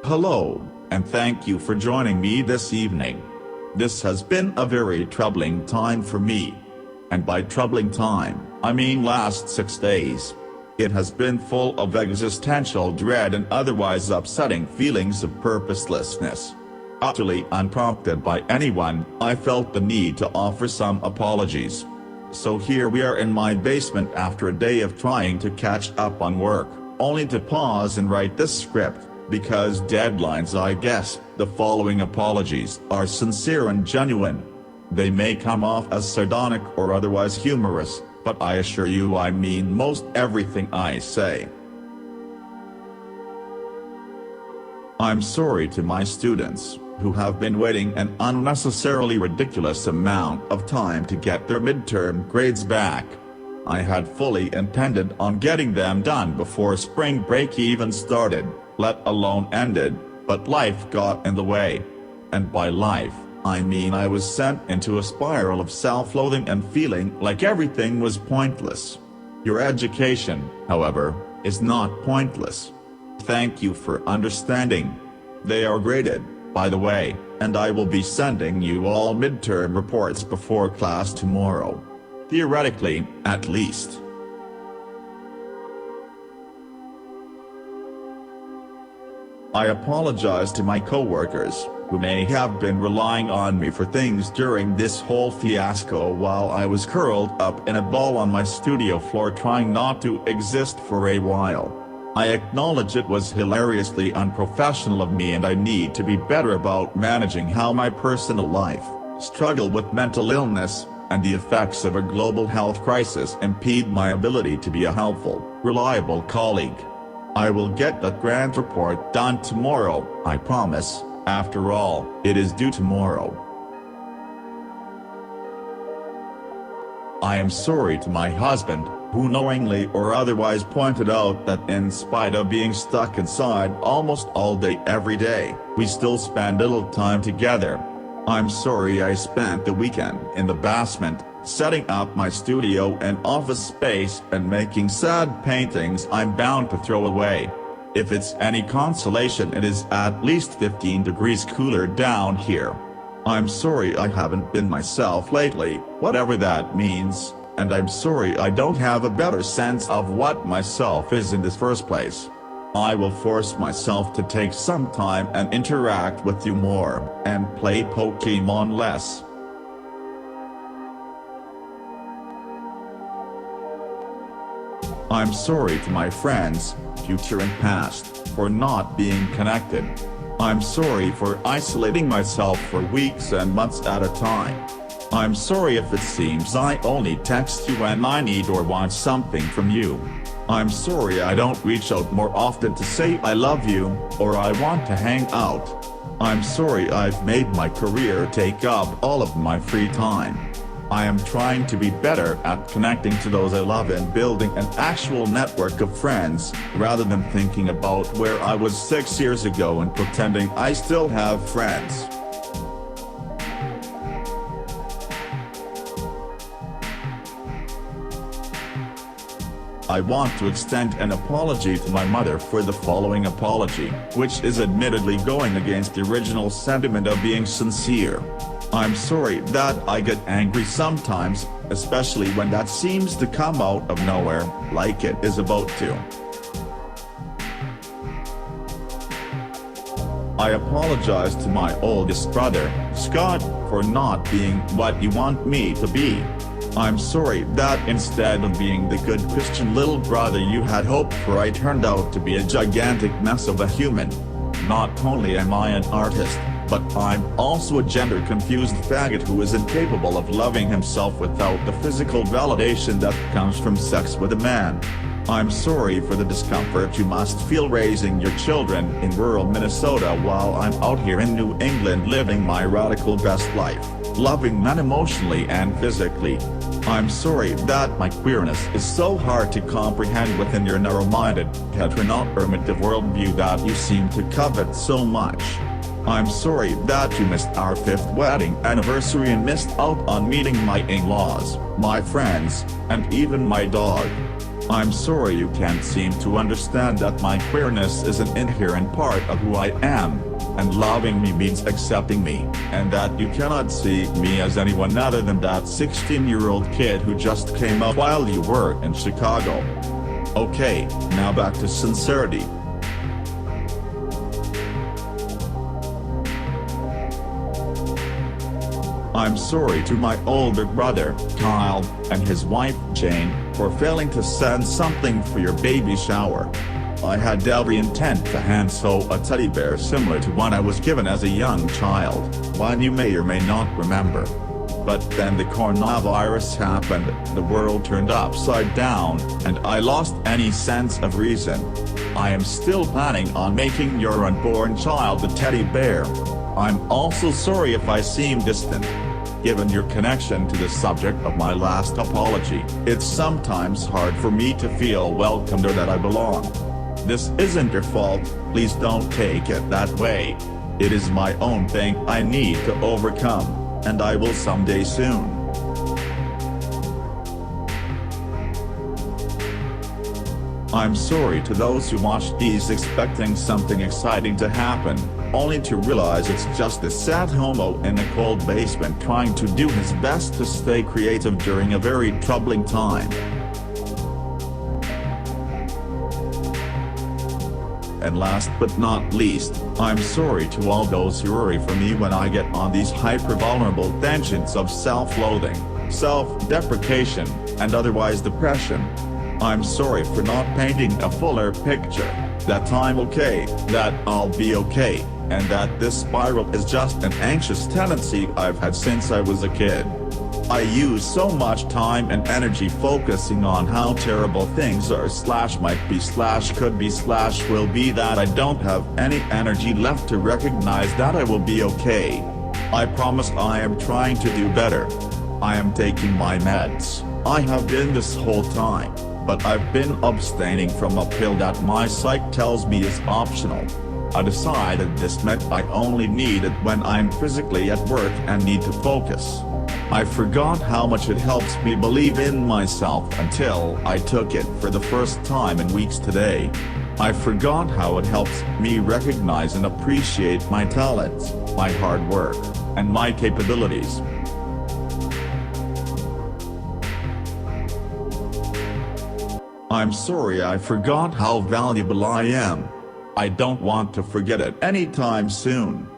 Hello, and thank you for joining me this evening. This has been a very troubling time for me. And by troubling time, I mean last 6 days. It has been full of existential dread and otherwise upsetting feelings of purposelessness. Utterly unprompted by anyone, I felt the need to offer some apologies. So here we are in my basement after a day of trying to catch up on work, only to pause and write this script. Because deadlines, I guess. The following apologies are sincere and genuine. They may come off as sardonic or otherwise humorous, but I assure you I mean most everything I say. I'm sorry to my students, who have been waiting an unnecessarily ridiculous amount of time to get their midterm grades back. I had fully intended on getting them done before spring break even started, let alone ended, but life got in the way. And by life, I mean I was sent into a spiral of self-loathing and feeling like everything was pointless. Your education, however, is not pointless. Thank you for understanding. They are graded, by the way, and I will be sending you all midterm reports before class tomorrow. Theoretically, at least. I apologize to my coworkers, who may have been relying on me for things during this whole fiasco while I was curled up in a ball on my studio floor trying not to exist for a while. I acknowledge it was hilariously unprofessional of me and I need to be better about managing how my personal life, struggle with mental illness, and the effects of a global health crisis impede my ability to be a helpful, reliable colleague. I will get that grant report done tomorrow, I promise. After all, it is due tomorrow. I am sorry to my husband, who knowingly or otherwise pointed out that in spite of being stuck inside almost all day every day, we still spend little time together. I'm sorry I spent the weekend in the basement, setting up my studio and office space and making sad paintings I'm bound to throw away. If it's any consolation, it is at least 15 degrees cooler down here. I'm sorry I haven't been myself lately, whatever that means, and I'm sorry I don't have a better sense of what myself is in the first place. I will force myself to take some time and interact with you more, and play Pokemon less. I'm sorry to my friends, future and past, for not being connected. I'm sorry for isolating myself for weeks and months at a time. I'm sorry if it seems I only text you when I need or want something from you. I'm sorry I don't reach out more often to say I love you, or I want to hang out. I'm sorry I've made my career take up all of my free time. I am trying to be better at connecting to those I love and building an actual network of friends, rather than thinking about where I was 6 years ago and pretending I still have friends. I want to extend an apology to my mother for the following apology, which is admittedly going against the original sentiment of being sincere. I'm sorry that I get angry sometimes, especially when that seems to come out of nowhere, like it is about to. I apologize to my oldest brother, Scott, for not being what you want me to be. I'm sorry that instead of being the good Christian little brother you had hoped for, I turned out to be a gigantic mess of a human. Not only am I an artist, but I'm also a gender-confused faggot who is incapable of loving himself without the physical validation that comes from sex with a man. I'm sorry for the discomfort you must feel raising your children in rural Minnesota while I'm out here in New England living my radical best life, loving men emotionally and physically. I'm sorry that my queerness is so hard to comprehend within your narrow-minded, heteronormative worldview that you seem to covet so much. I'm sorry that you missed our 5th wedding anniversary and missed out on meeting my in-laws, my friends, and even my dog. I'm sorry you can't seem to understand that my queerness is an inherent part of who I am, and loving me means accepting me, and that you cannot see me as anyone other than that 16-year-old kid who just came up while you were in Chicago. Okay, now back to sincerity. I'm sorry to my older brother, Kyle, and his wife, Jane, for failing to send something for your baby shower. I had every intent to hand sew a teddy bear similar to one I was given as a young child, one you may or may not remember. But then the coronavirus happened, the world turned upside down, and I lost any sense of reason. I am still planning on making your unborn child a teddy bear. I'm also sorry if I seem distant. Given your connection to the subject of my last apology, it's sometimes hard for me to feel welcomed or that I belong. This isn't your fault, please don't take it that way. It is my own thing I need to overcome, and I will someday soon. I'm sorry to those who watch these expecting something exciting to happen, only to realize it's just a sad homo in a cold basement trying to do his best to stay creative during a very troubling time. And last but not least, I'm sorry to all those who worry for me when I get on these hyper-vulnerable tangents of self-loathing, self-deprecation, and otherwise depression. I'm sorry for not painting a fuller picture, that I'm okay, that I'll be okay, and that this spiral is just an anxious tendency I've had since I was a kid. I use so much time and energy focusing on how terrible things are / might / could / will be that I don't have any energy left to recognize that I will be okay. I promise I am trying to do better. I am taking my meds. I have been this whole time, but I've been abstaining from a pill that my psych tells me is optional. I decided this meant I only need it when I'm physically at work and need to focus. I forgot how much it helps me believe in myself until I took it for the first time in weeks today. I forgot how it helps me recognize and appreciate my talents, my hard work, and my capabilities. I'm sorry I forgot how valuable I am. I don't want to forget it anytime soon.